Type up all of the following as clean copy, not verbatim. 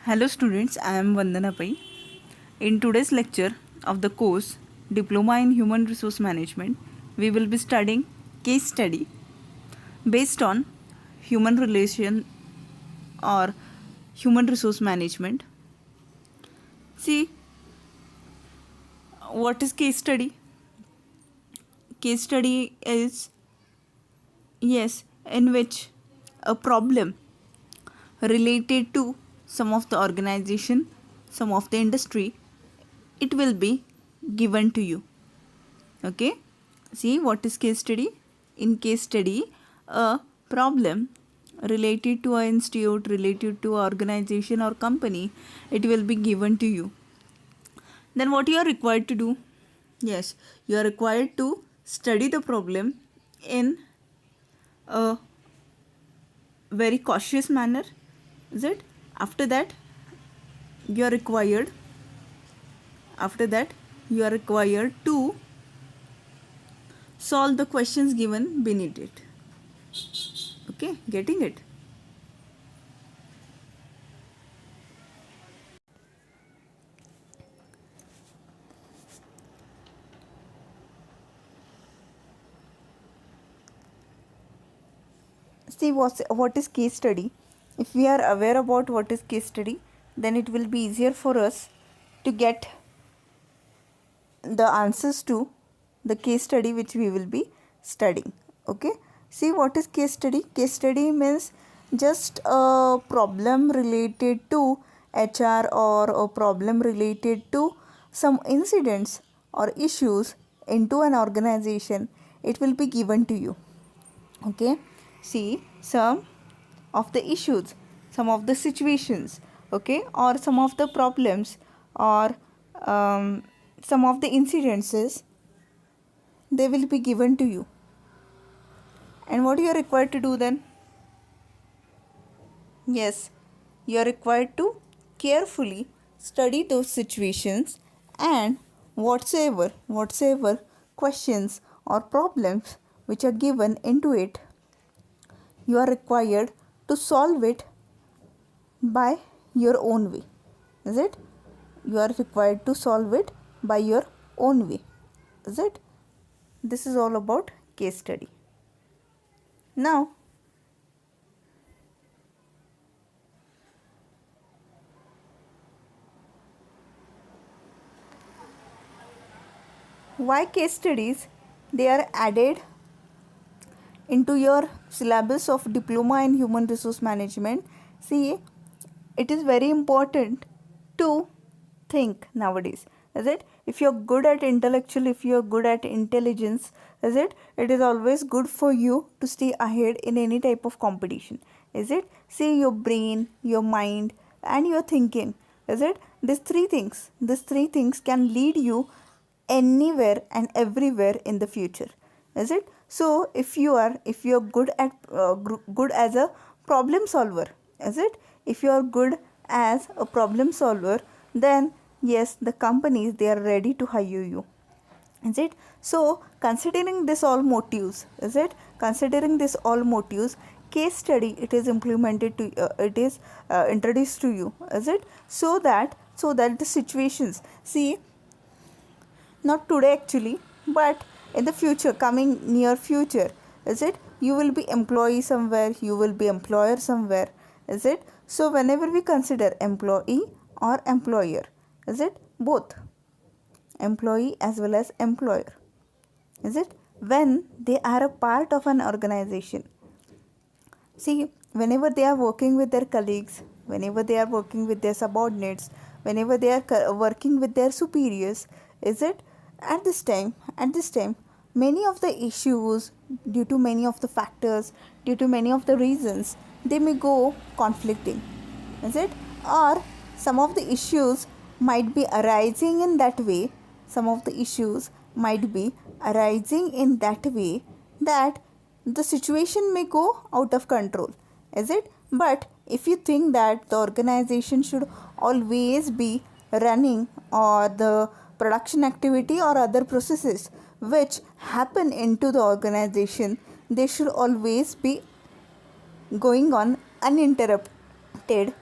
Hello students, I am Vandana Pai. In today's lecture of the course Diploma in Human Resource Management, we will be studying case study based on human relation or human resource management. See, what is case study? Case study is, yes, in which a problem related to some of the organization, some of the industry, it will be given to you. Okay, see what is case study? In case study, a problem related to an institute, related to organization or company, it will be given to you. Then what you are required to do? Yes, you are required to study the problem in a very cautious manner. Is it? After that, you are required. After that, you are required to solve the questions given beneath it. Okay, getting it? See what is case study. If we are aware about what is case study, then it will be easier for us to get the answers to the case study which we will be studying. Okay, see what is case study? Case study means just a problem related to HR or a problem related to some incidents or issues into an organization. It will be given to you. Okay, see some of the issues, some of the situations, okay, or some of the problems, or some of the incidences, they will be given to you. And what you are required to do then? Yes, you are required to carefully study those situations, and whatsoever questions or problems which are given into it, you are required to solve it by your own way. Is it? You are required to solve it by your own way. Is it? This is all about case study. Now, why case studies? They are added into your syllabus of Diploma in Human Resource Management. See, it is very important to think nowadays. Is it? If you're good at intellectual, if you're good at intelligence, is it? It is always good for you to stay ahead in any type of competition. Is it? See, your brain, your mind, and your thinking. Is it? These three things can lead you anywhere and everywhere in the future. Is it? So if you're good at good as a problem solver, is it? If you are good as a problem solver, then yes, the companies, they are ready to hire you. Is it? So considering this all motives, is it? Considering this all motives, case study, it is implemented to it is introduced to you. Is it? So that the situations, see, not today actually, but in the future, coming near future, is it? You will be employee somewhere, you will be employer somewhere. Is it? So whenever we consider employee or employer, is it? Both employee as well as employer, is it? When they are a part of an organization, see, whenever they are working with their colleagues, whenever they are working with their subordinates, whenever they are working with their superiors, is it? At this time, many of the issues, due to many of the factors, due to many of the reasons, they may go conflicting. Is it? Or some of the issues might be arising in that way. Some of the issues might be arising in that way that the situation may go out of control. Is it? But if you think that the organization should always be running, or the production activity or other processes which happen into the organization, they should always be going on uninterrupted,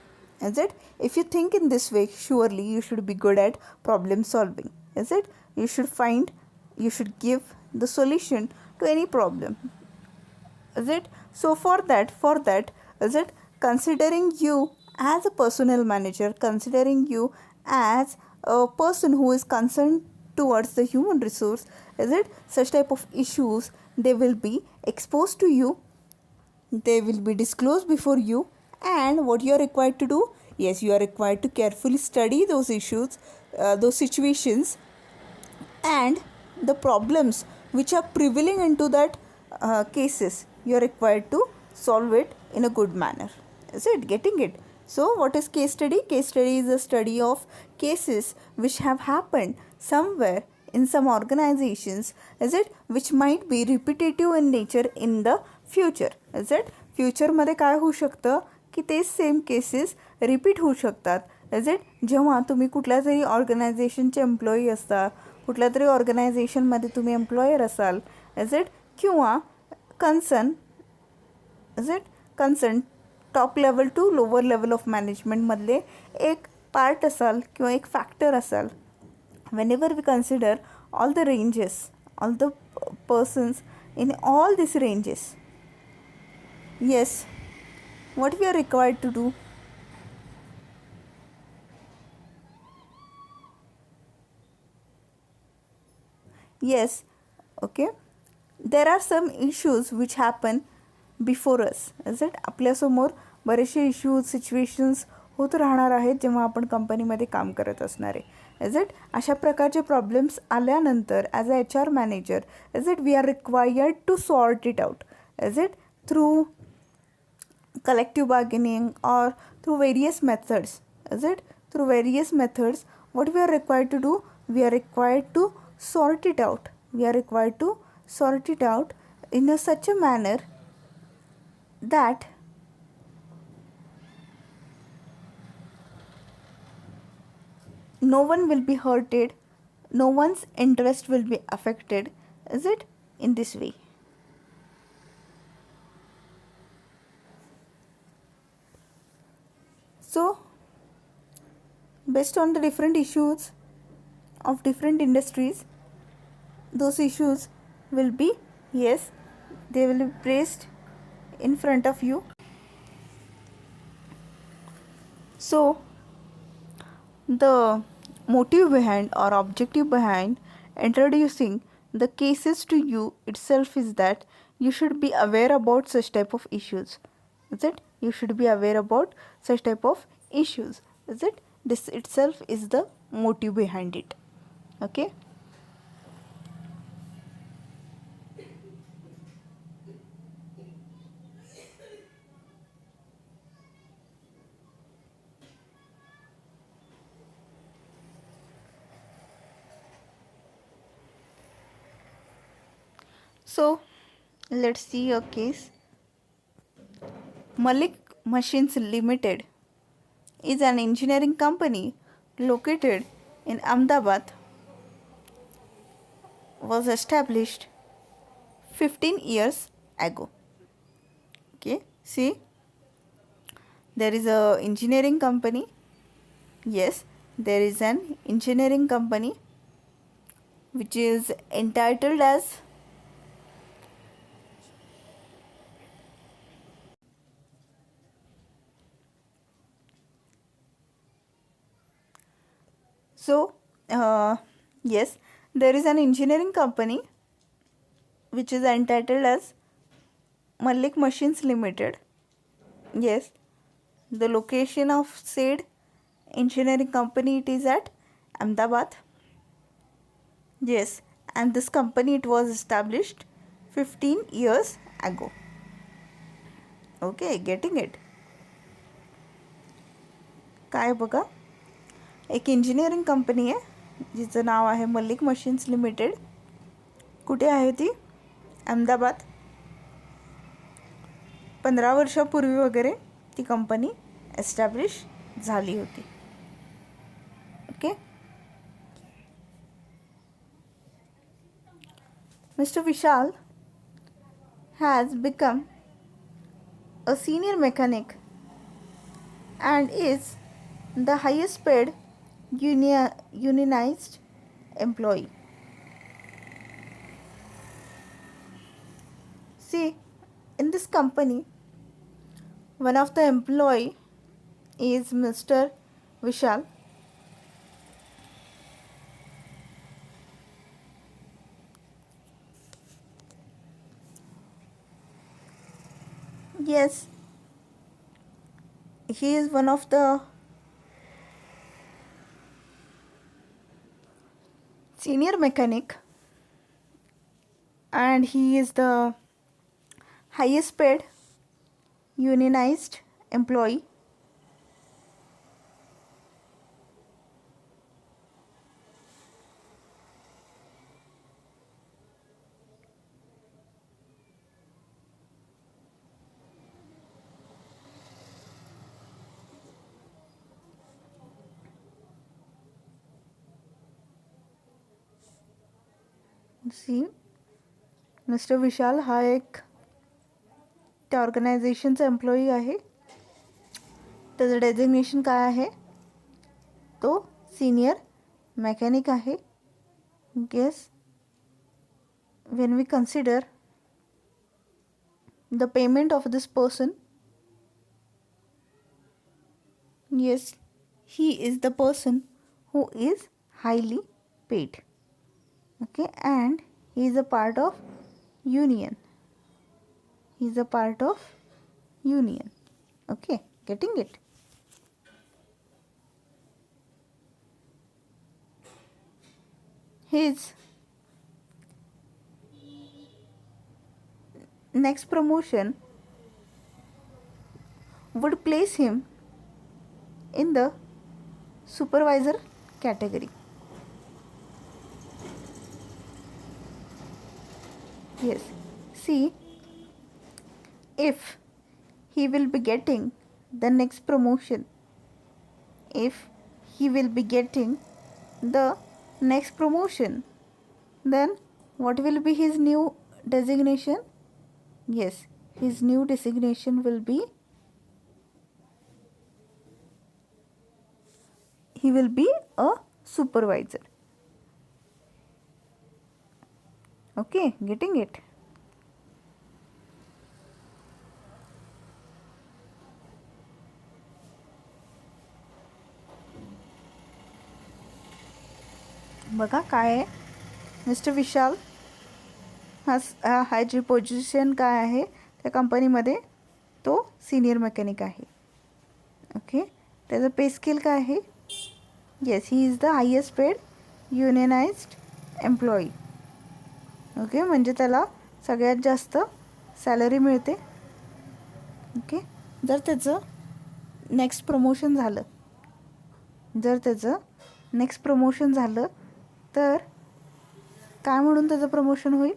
Is it? If you think in this way, surely you should be good at problem solving. Is it? You should give the solution to any problem. Is it? So for that, is it, considering you as a personnel manager, considering you as a person who is concerned towards the human resource, is it, such type of issues, they will be exposed to you, they will be disclosed before you, and what you are required to do, yes, you are required to carefully study those issues, those situations, and the problems which are prevailing into that cases, you are required to solve it in a good manner. Is it getting it? So what is case study? Case study is a study of cases which have happened somewhere in some organizations, is it, which might be repetitive in nature in the future. Is it? फ्युचरमध्ये काय होऊ शकतं की तेच same cases repeat होऊ शकतात. Is it? जेव्हा तुम्ही कुठल्या तरी ऑर्गनायझेशनचे एम्प्लॉई असता, कुठल्या तरी ऑर्गनायझेशनमध्ये तुम्ही एम्प्लॉयर असाल, इज इट, किंवा concern, is it, concern top level to lower level of मॅनेजमेंटमधले एक पार्ट असाल किंवा एक फॅक्टर असाल. whenever we consider all the ranges, all the persons in all these ranges, yes, what we are required to do? Yes, okay, there are some issues which happen before us. Is it? आपल्यासमोर बरेचसे issues, situations होत राहणार आहेत जेव्हा आपण कंपनीमध्ये काम करत असणार आहे. Is it? अशा प्रकारचे प्रॉब्लेम्स आल्यानंतर as a HR manager, is it, we are required to sort it out. Is it? Through collective bargaining or through various methods. Is it? Through various methods, what we are required to do? We are required to sort it out. We are required to sort it out in such a manner that no one will be hurted, no one's interest will be affected. Is it? In this way. So based on the different issues of different industries, those issues will be, yes, they will be placed in front of you. So the motive behind or objective behind introducing the cases to you itself is that you should be aware about such type of issues. Is it? You should be aware about such type of issues. Is it? This itself is the motive behind it. Okay. So let's see your case. Malik Machines Limited is an engineering company located in Ahmedabad, was established 15 years ago. Okay, see, there is a engineering company. Yes, there is an engineering company which is entitled as yes, there is an engineering company which is entitled as Malik Machines Limited. Yes, the location of said engineering company, it is at Ahmedabad. Yes, and this company, it was established 15 years ago. Okay, getting it? काय बघा, एक engineering company आहे जिचं नाव आहे Malik machines limited. कुठे आहे ती? अहमदाबाद. 15 वर्षापूर्वी वगैरे ती कंपनी एस्टॅब्लिश झाली होती. Okay. Mr. Vishal has become a senior mechanic and is the highest paid unionized employee. See, in this company, one of the employee is Mr. Vishal. Yes, he is one of the senior mechanic, and he is the highest paid unionized employee. See, mister Vishal हा एक त्या ऑर्गनायझेशनचा employee आहे. त्याचं designation काय आहे? तो senior mechanic आहे. Guess when we consider the payment of this person, yes, he is the person who is highly paid. Okay, and he is a part of union. He is a part of union. Okay, getting it? His next promotion would place him in the supervisor category. Yes, see, if he will be getting the next promotion, if he will be getting the next promotion, then what will be his new designation? Yes, his new designation will be, he will be a supervisor. Okay, getting it? बघा काय आहे, mister Vishal हा जी position काय आहे त्या कंपनीमध्ये, तो senior mechanic आहे. ओके, त्याचं पे स्केल काय आहे? Yes, he is the highest paid unionized employee. Okay, म्हणजे त्याला सगळ्यात जास्त सॅलरी मिळते. ओके, जर त्याचं नेक्स्ट प्रमोशन झालं, तर काय म्हणून त्याचं प्रमोशन होईल?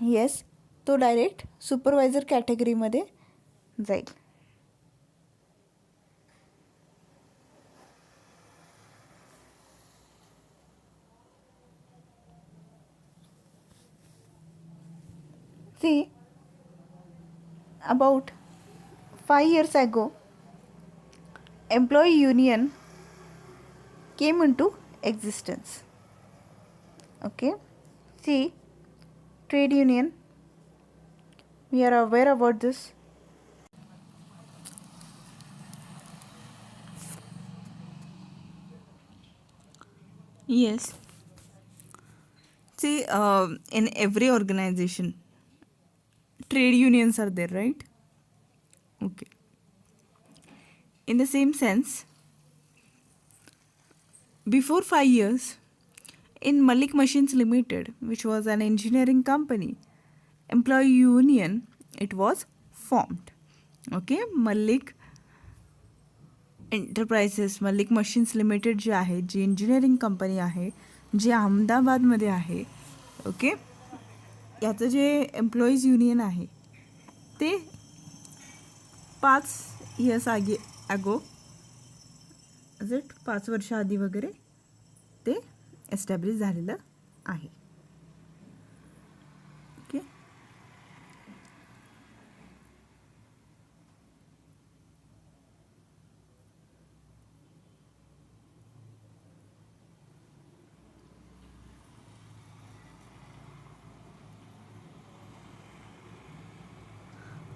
येस, तो डायरेक्ट सुपरवायझर कॅटेगरीमध्ये जाईल. See, about 5 years ago, employee union came into existence. Okay, see, trade union, we are aware about this. Yes. See, in every organization, trade unions are there, right? Okay. In the same sense, before 5 years, in Malik Machines Limited, which was an engineering company, employee union, it was formed. Okay, Malik enterprises, Malik machines limited जी आहे, जी engineering company आहे, जी अहमदाबादमध्ये आहे. Okay, याचं जे employees union आहे ते 5 years ago, 5 वर्ष आधी वगैरे ते एस्टॅब्लिश झालेलं आहे. Okay,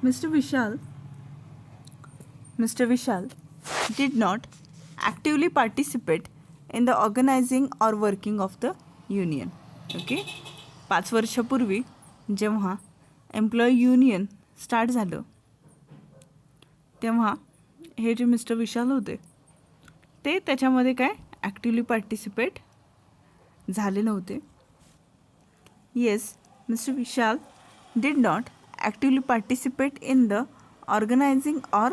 Mr. Vishal did not actively participate in the organizing or working of the union. Okay, 5 वर्षापूर्वी जेव्हा एम्प्लॉई युनियन स्टार्ट झालं तेव्हा हे जे मिस्टर विशाल होते ते त्याच्यामध्ये काय ॲक्टिवली पार्टिसिपेट झाले नव्हते. Yes, mister Vishal did not actively participate in the organizing or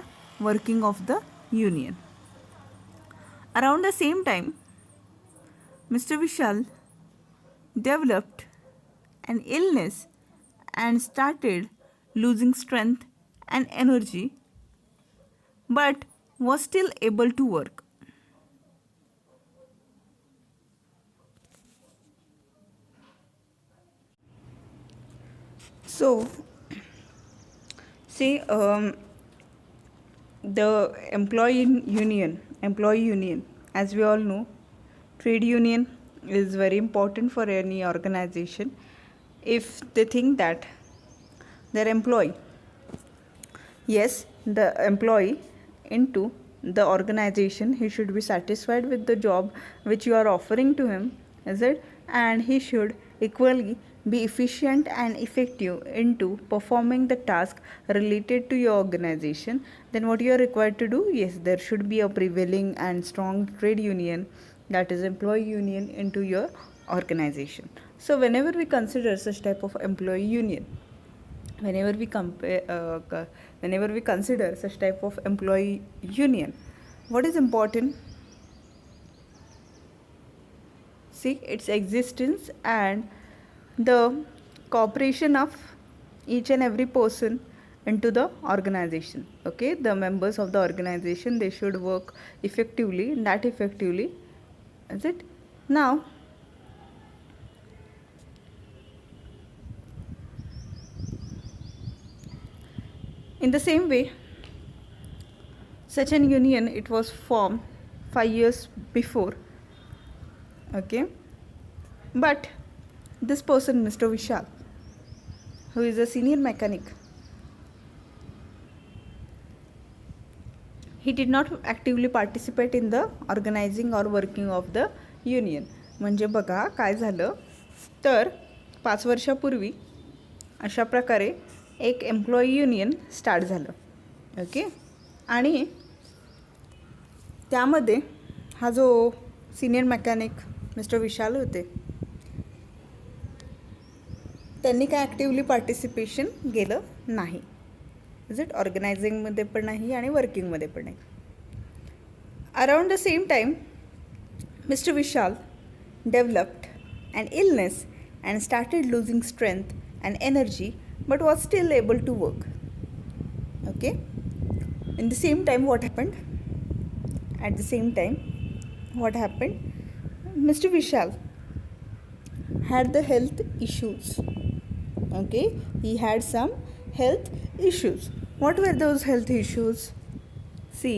working of the union. Around the same time, Mr. Vishal developed an illness and started losing strength and energy, but was still able to work. So, see, the employee union, as we all know, trade union is very important for any organization. If they think that their employee, the employee into the organization, he should be satisfied with the job which you are offering to him, is it? And he should equally be efficient and effective into performing the task related to your organization. Then what you are required to do? Yes, there should be a prevailing and strong trade union, that is employee union, into your organization. So whenever we consider such type of employee union, whenever we consider such type of employee union, what is important? See, its existence and the cooperation of each and every person into the organization. Okay, the members of the organization, they should work effectively, that effectively, is it? Now, in the same way, such an union, it was formed 5 years before. Okay, but this person, Mr. Vishal, who is a senior mechanic, he did not actively participate in the organizing or working of the union. म्हणजे बघा काय झालं तर 5 वर्षापूर्वी अशा प्रकारे एक employee union start झालं. ओके, आणि त्यामध्ये हा जो सिनियर मेकॅनिक मिस्टर विशाल होते, त्यांनी काय ॲक्टिवली पार्टिसिपेशन केलं नाही. Is it? ऑर्गनायझिंगमध्ये पण नाही आणि वर्किंगमध्ये पण नाही. Around the same time mister Vishal developed an illness and started losing strength and energy, but was still able to work. Okay, in the same time what happened? At the same time what happened? Mr. Vishal had the health issues. Okay, he had some health issues. What were those health issues? See,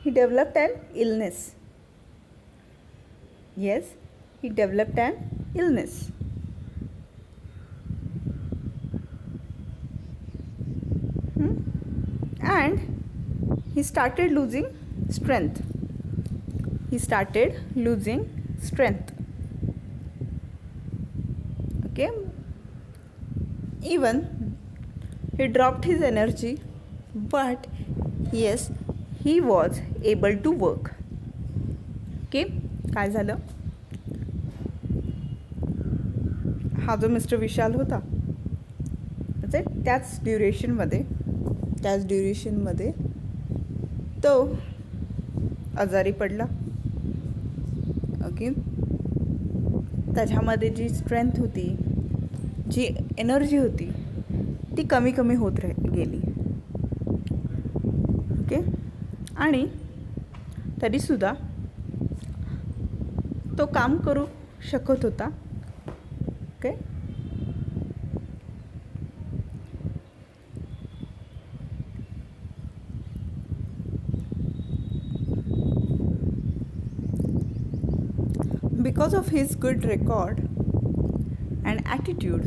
he developed an illness. Yes, he developed an illness. And he started losing strength. Okay, even he dropped his energy, but yes, he was able to work. Okay, काय झालं? हा जो mister विशाल होता त्याच ड्युरेशनमध्ये तो आजारी पडला. Okay, त्याच्यामध्ये जी स्ट्रेंथ होती, जी एनर्जी होती, ती कमी होत गेली. ओके, आणि तरीसुद्धा तो काम करू शकत होता. Okay, because of his good record and attitude,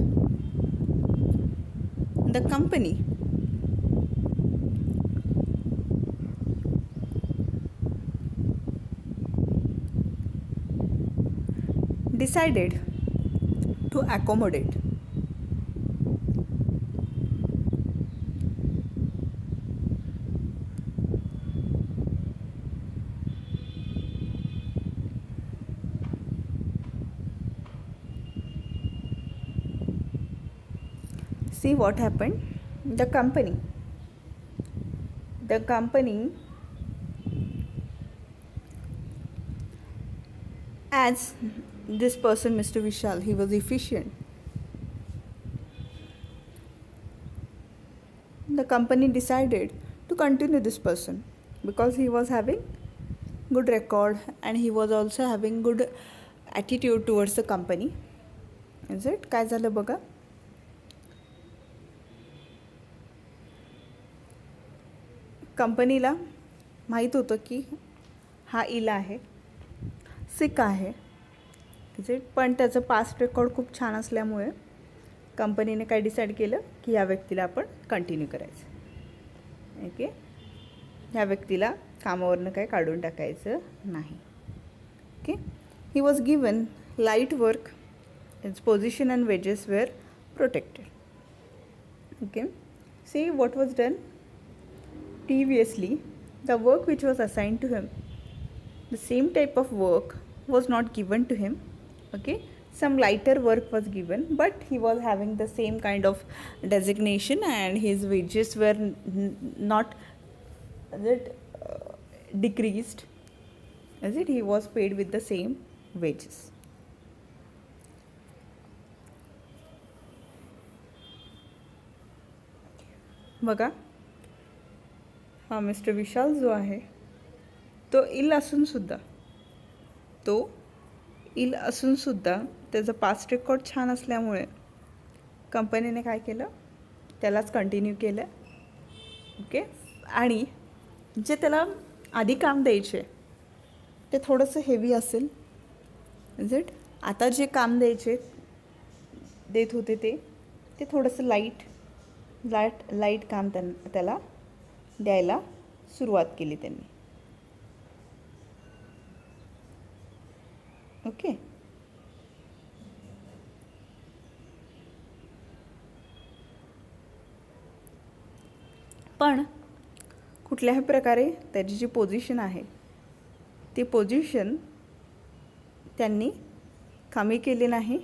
the company decided to accommodate see what happened. The company as this person Mr. Vishal, he was efficient. The company decided to continue this person because he was having good record and he was also having good attitude towards the company. Is it काय झालं बघा. कंपनीला माहीत होतं की हा इला आहे, सिक आहे. इज इट, पण त्याचं पास्ट रेकॉर्ड खूप छान असल्यामुळे कंपनीने काय डिसाईड केलं की या व्यक्तीला आपण कंटिन्यू करायचं. ओके, ह्या व्यक्तीला कामावरनं काय काढून टाकायचं नाही. Okay, he was given light work, it's position and wages were protected. Okay, see what was done previously. The work which was assigned to him, the same type of work was not given to him. Okay, some lighter work was given, but he was having the same kind of designation and his wages were not decreased. Is it, he was paid with the same wages. बघा, हा mister विशाल जो आहे तो इल असूनसुद्धा त्याचं past record छान असल्यामुळे कंपनीने काय केलं, त्यालाच कंटिन्यू केलं. ओके, आणि जे त्याला आधी काम द्यायचे ते थोडंसं हेवी असेल. इज इट, आता जे काम देत होते ते थोडंसं लाईट काम त्याला द्यायला सुरुवात केली त्यांनी. ओके, पण कुठल्याही प्रकारे त्याची जी पोझिशन आहे ती पोझिशन त्यांनी कमी केली नाही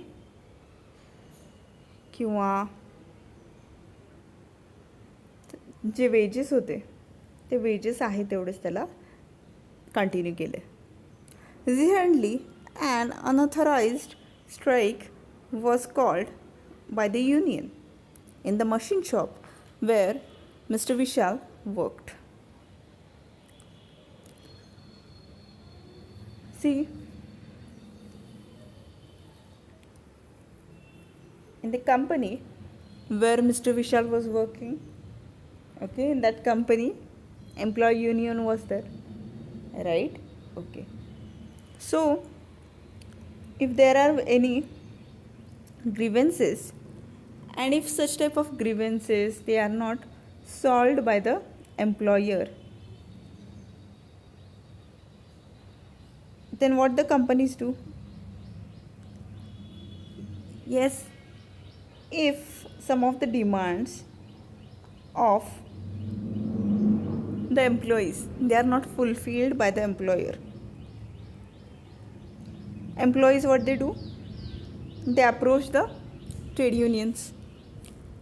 किंवा जे वेजेस होते ते वेजेस आहे तेवढेच त्याला कंटिन्यू केले. Recently, an unauthorized strike was called by the union in the machine shop where Mr. Vishal worked. See, in the company where Mr. Vishal was working, okay, in that company employee union was there, right? Okay, so if there are any grievances and if such type of grievances they are not solved by the employer, then what the companies do? Yes, if some of the demands of the employees they are not fulfilled by the employer, employees what they do, they approach the trade unions.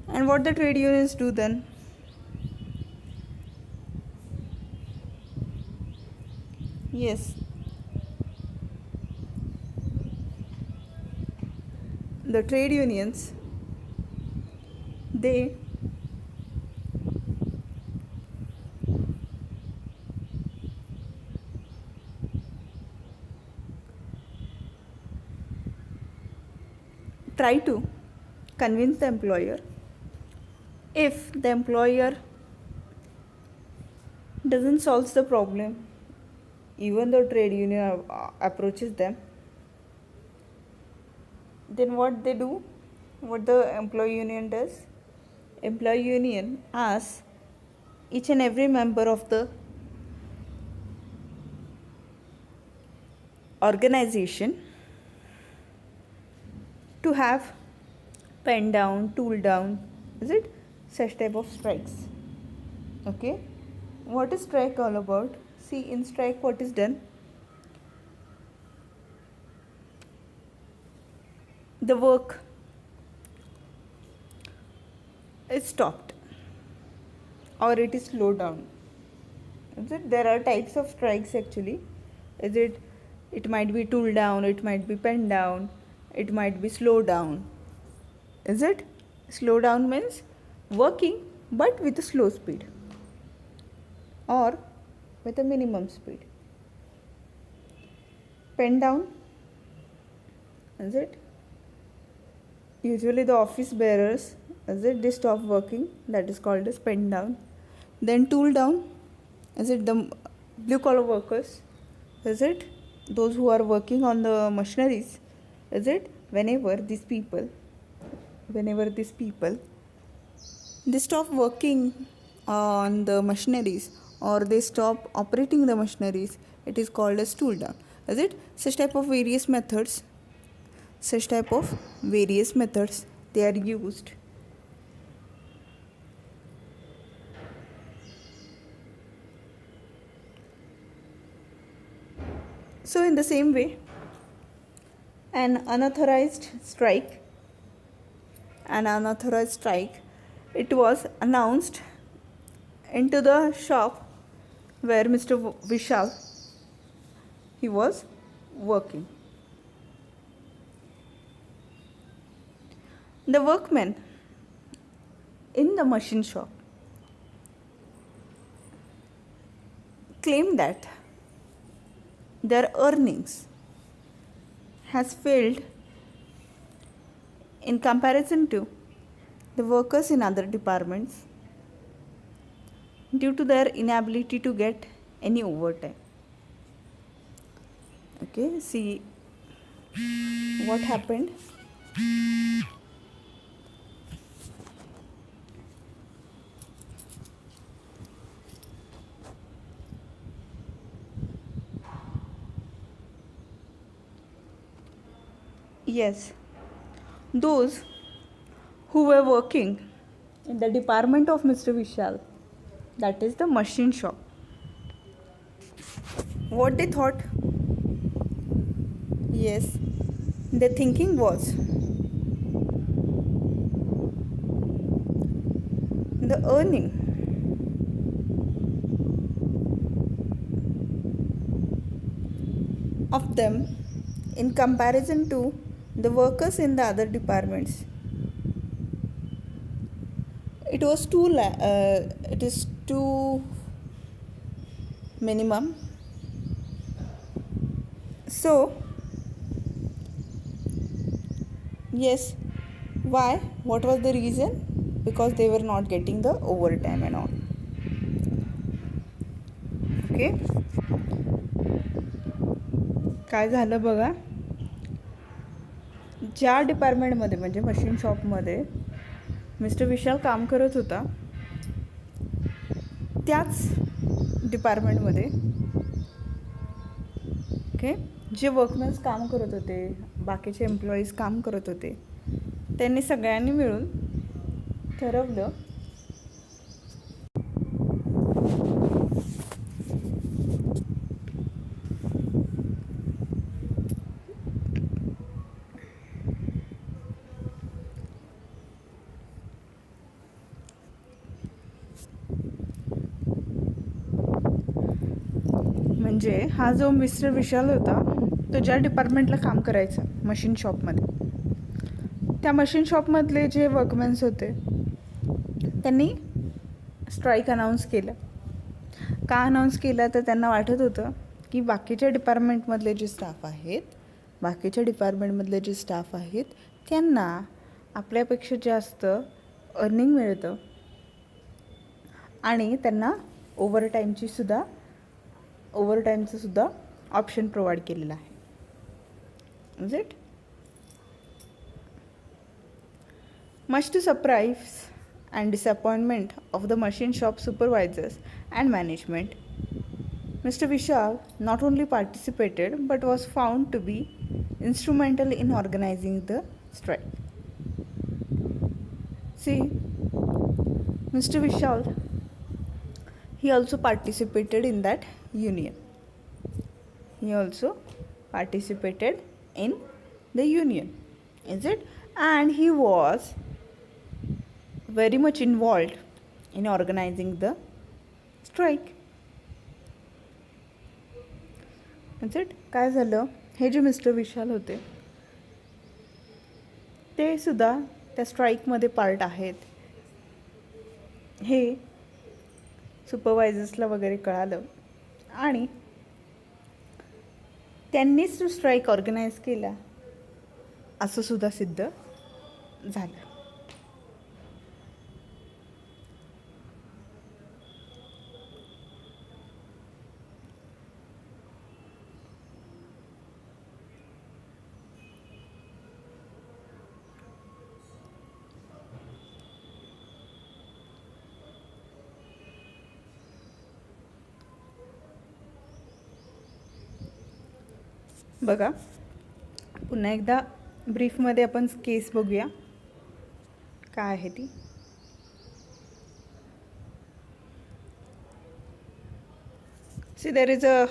And what the trade unions do then? Yes, the trade unions, they try to convince the employer. If the employer doesn't solve the problem, even though trade union approaches them, then what they do, what the employee union does, employee union asks each and every member of the organization to have pen down, tool down, is it? Such type of strikes. Okay, what is strike all about? See, in strike what is done? The work is stopped or it is slowed down. Is it? There are types of strikes actually. Is it? It might be tool down, it might be pen down, it might be slow down. Is it? Slow down means working but with a slow speed or with a minimum speed. Pen down, is it? Usually the office bearers, is it? They stop working, that is called as pen down. Then tool down, is it? The blue collar workers, is it? Those who are working on the machineries, is it? Whenever these people they stop working on the machineries or they stop operating the machineries, it is called as tool down, is it? Such type of various methods they are used. So in the same way, an unauthorized strike, it was announced into the shop where Mr. Vishal he was working. The workmen in the machine shop claimed that their earnings has failed in comparison to the workers in other departments due to their inability to get any overtime. Okay, see what happened. Yes, those who were working in the department of Mr. Vishal, that is the machine shop, what they thought? Yes, the thinking was the earning of them in comparison to the workers in the other departments, it is too minimum. So yes, why? What was the reason? Because they were not getting the overtime and all. Okay, काय झालं बघा, ज्या डिपार्टमेंटमध्ये म्हणजे machine शॉपमध्ये mister विशाल काम करत होता त्याच डिपार्टमेंटमध्ये ओके जे वर्कमन्स काम करत होते, बाकीचे एम्प्लॉईज काम करत होते, त्यांनी सगळ्यांनी मिळून ठरवलं म्हणजे हा जो मिस्टर विशाल होता तो ज्या डिपार्टमेंटला काम करायचा मशीन शॉपमध्ये, त्या मशीन शॉपमधले जे वर्कमॅन्स होते त्यांनी स्ट्राईक अनाऊन्स केलं. का अनाऊन्स केलं तर त्यांना वाटत होतं की बाकीच्या डिपार्टमेंटमधले जे स्टाफ आहेत त्यांना आपल्यापेक्षा जास्त अर्निंग मिळतं आणि त्यांना ओव्हरटाईमचं सुद्धा ऑप्शन प्रोव्हाइड केलेलं आहे. Is it? Much to surprise and disappointment of the machine shop supervisors and management, Mr. Vishal not only participated but was found to be instrumental in organizing the strike. See, Mr. Vishal, he also participated in that union. He also participated in the union, is it? And he was very much involved in organizing the strike. Is it? काय झालं, हे जे mister विशाल होते ते सुद्धा त्या स्ट्राईकमध्ये part आहेत हे सुपरवायझर्सला वगैरे कळालं आणि त्यांनीच तो स्ट्राईक ऑर्गनाईज केला असं सुद्धा सिद्ध झालं. बघा, पुन्हा एकदा ब्रीफमध्ये आपण केस बघूया काय आहे ती. See, there is a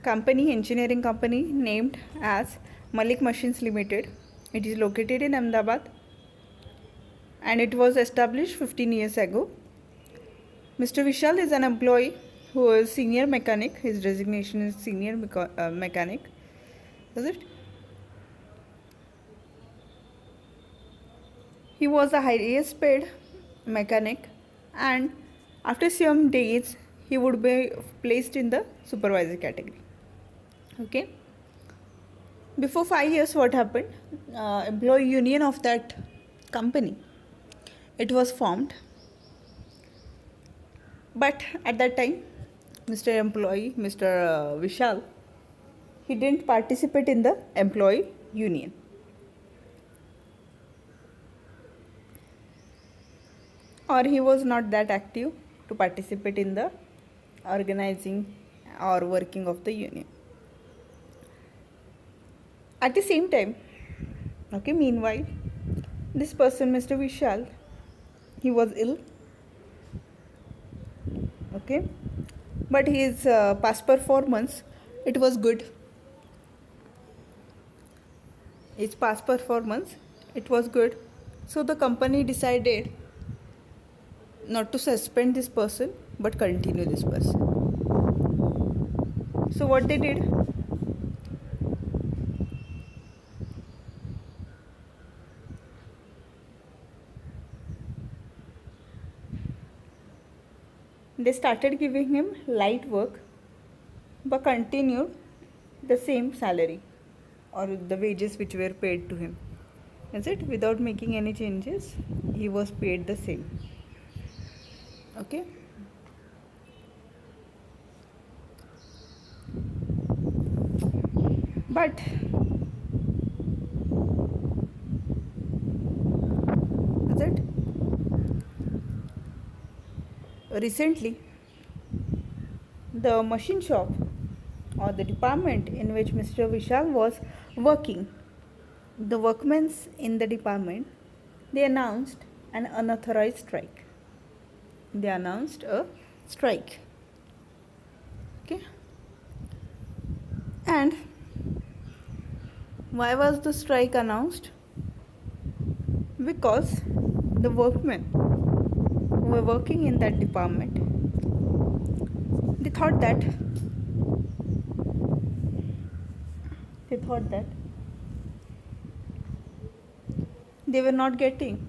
company, engineering company named as Malik Machines Limited. It is located in Ahmedabad and it was established 15 years ago. Mr. Vishal is an employee who is senior mechanic. His designation is senior mechanic. Is it? He was the highest paid mechanic and after some days he would be placed in the supervisor category. Okay. Before 5 years what happened? Employee union of that company, it was formed. But at that time, Mr. Vishal, he didn't participate in the employee union. Or he was not that active to participate in the organizing or working of the union. At the same time, okay, meanwhile, this person, Mr. Vishal, he was ill. Okay, but his past performance, it was good. His past performance, it was good. So the company decided not to suspend this person but continue this person. So what they did? They started giving him light work but continued the same salary or the wages which were paid to him. Is it? Without making any changes, he was paid the same. Okay. But is it? Recently, the machine shop or the department in which Mr. Vishal was working, the workmen in the department, they announced an unauthorized strike. They announced a strike. Okay. And why was the strike announced? Because the workmen who were working in that department, they thought that they were not getting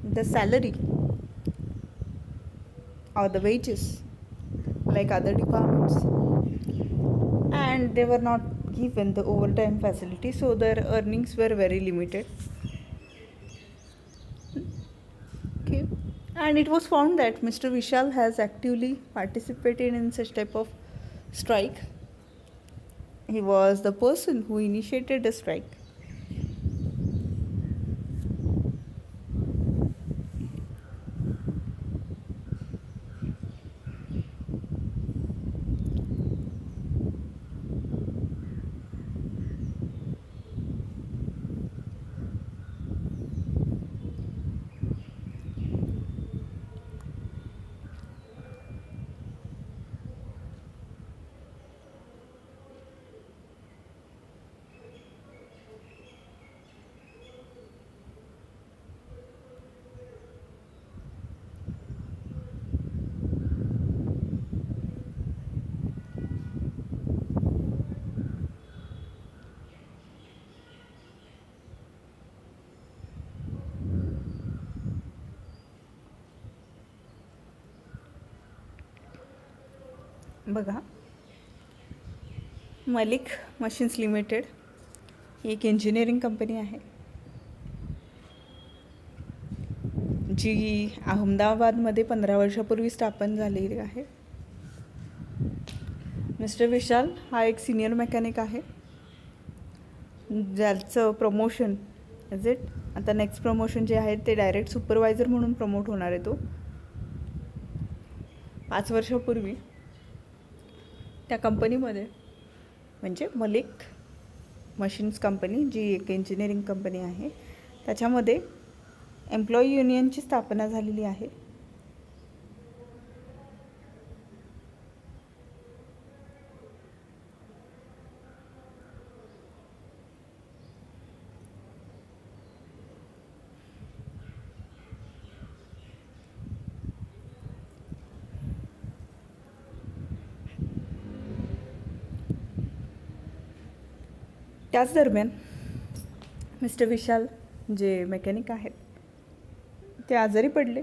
the salary or the wages like other departments, and they were not given the overtime facility, so their earnings were very limited. Okay. And it was found that Mr. Vishal has actively participated in such type of strike. He was the person who initiated the strike. बघा, Malik machines limited ही एक engineering company आहे जी अहमदाबादमध्ये 15 वर्षापूर्वी स्थापन झालेली आहे. Mister Vishal हा एक सिनियर मेकॅनिक आहे ज्याचं प्रमोशन आता नेक्स्ट प्रमोशन जे आहे ते डायरेक्ट सुपरवायझर म्हणून प्रमोट होणार आहे. तो 5 वर्षापूर्वी त्या कंपनीमध्ये म्हणजे मलिक मशीन्स कंपनी जी एक इंजिनिअरिंग कंपनी आहे त्याच्यामध्ये एम्प्लॉई युनियनची स्थापना झालेली आहे. त्याच दरम्यान मिस्टर विशाल जे मेकॅनिक आहेत ते आजारी पडले.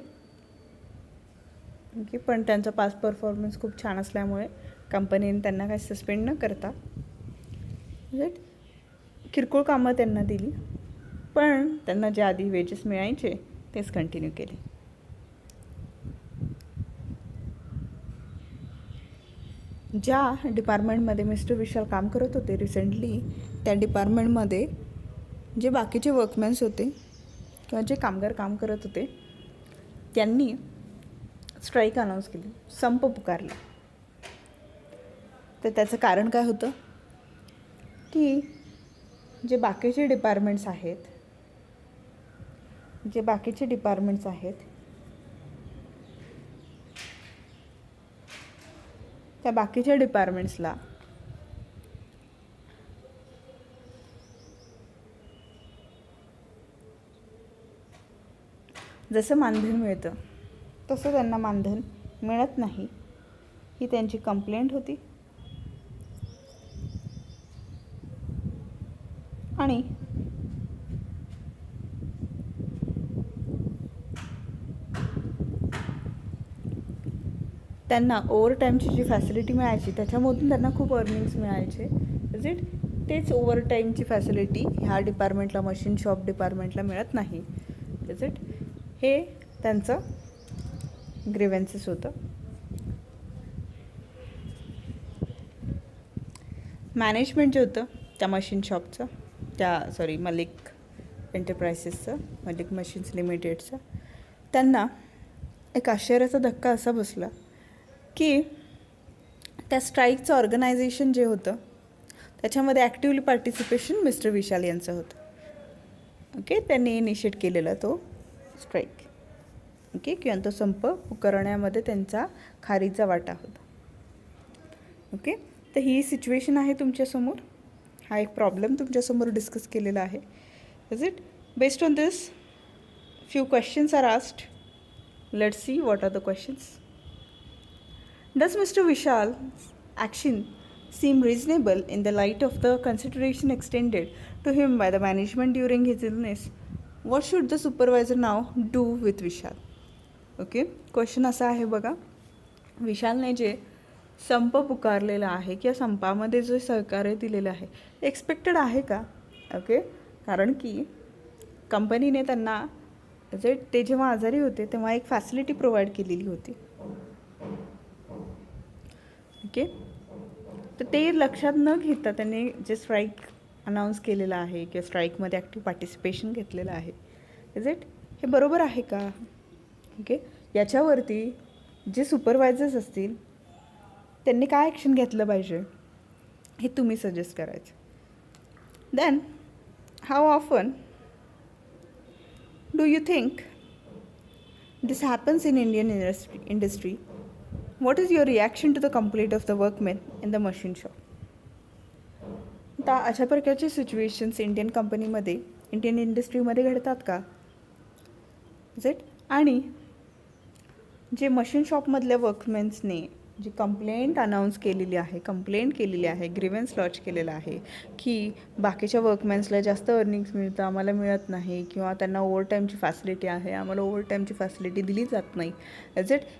ओके, पण त्यांचा पास्ट परफॉर्मन्स खूप छान असल्यामुळे कंपनीने त्यांना काही सस्पेंड न करता किरकोळ कामं त्यांना दिली, पण त्यांना जे आधी वेजेस मिळायचे तेच कंटिन्यू केले. ज्या डिपार्टमेंटमध्ये मिस्टर विशाल काम करत होते रिसेंटली, त्या डिपार्टमेंटमध्ये जे बाकीचे वर्कमॅन्स होते किंवा जे कामगार काम करत होते त्यांनी स्ट्राईक अनाऊन्स केली, संप पुकारला. तर त्याचं कारण काय होतं की जे बाकीचे डिपार्टमेंट्स आहेत त्या बाकीच्या डिपार्टमेंट्सला जसं मानधन मिळतं तसं त्यांना मानधन मिळत नाही, ही त्यांची कंप्लेंट होती. आणि त्यांना ओव्हरटाईमची जी फॅसिलिटी मिळायची त्याच्यामधून त्यांना खूप अर्निंग्स मिळायचे. तेच ओव्हरटाईमची फॅसिलिटी ह्या डिपार्टमेंटला, मशीन शॉप डिपार्टमेंटला मिळत नाही. हे त्यांचं ग्रीव्हन्सेस होतं. मॅनेजमेंट जे होतं त्या मशीन शॉपचं, मलिक एंटरप्राइसेसचं, मलिक मशीन्स लिमिटेडचं, त्यांना एक आश्चर्याचा धक्का असा बसला की त्या स्ट्राईकचं ऑर्गनायझेशन जे होतं त्याच्यामध्ये ॲक्टिव्हली पार्टिसिपेशन मिस्टर विशाल यांचं होतं. ओके, त्यांनी इनिशिएट केलेला तो स्ट्राईक. ओके, किंवा तो संप पुकारण्यामध्ये त्यांचा खारीचा वाटा होता. ओके, तर ही सिच्युएशन आहे तुमच्यासमोर. हा एक प्रॉब्लेम तुमच्यासमोर डिस्कस केलेला आहे. Based on this few questions are asked. Let's see what are the questions. Does Mr. Vishal's action seem reasonable in the light of the consideration extended to him by the management during his illness? What should the supervisor now do with Vishal? Okay, question असा आहे बघा, विशालने जे sump पुकारलेला आहे किंवा संपामध्ये जे सहकार्य दिलेलं आहे expected आहे का? ओके, कारण की कंपनीने त्यांना ते जेव्हा आजारी होते तेव्हा एक फॅसिलिटी प्रोव्हाइड केलेली होती. ओके, तर ते लक्षात न घेता त्यांनी जे स्ट्राईक अनाऊन्स केलेलं आहे किंवा स्ट्राईकमध्ये ॲक्टिव्ह पार्टिसिपेशन घेतलेलं आहे, हे बरोबर आहे का? ओके, याच्यावरती जे सुपरवायझर्स असतील त्यांनी काय ॲक्शन घेतलं पाहिजे हे तुम्ही सजेस्ट करायचं. Then how often do you think this happens in Indian industry? What is your reaction to the complaint of the workmen in the machine shop? आता अशा प्रकारचे सिच्युएशन्स इंडियन कंपनीमध्ये, इंडियन इंडस्ट्रीमध्ये घडतात का? आणि जे मशीन शॉपमधल्या वर्कमेन्सने जी कंप्लेंट अनाऊन्स केलेली आहे, ग्रीव्हन्स लॉन्च केलेला आहे की बाकीच्या वर्कमॅन्सला जास्त अर्निंग्स मिळतं, आम्हाला मिळत नाही, किंवा त्यांना ओव्हरटाईमची फॅसिलिटी आहे, आम्हाला ओव्हरटाईमची फॅसिलिटी दिली जात नाही.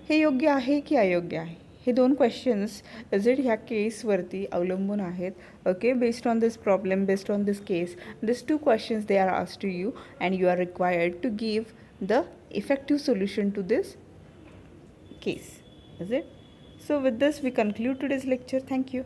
हे योग्य आहे की अयोग्य आहे हे 2 क्वेश्चन्स इज इट ह्या केसवरती अवलंबून आहेत okay based on this problem based on this case this 2 questions they are asked to you and you are required to give the effective solution to this case is it. So with this we conclude today's lecture. Thank you.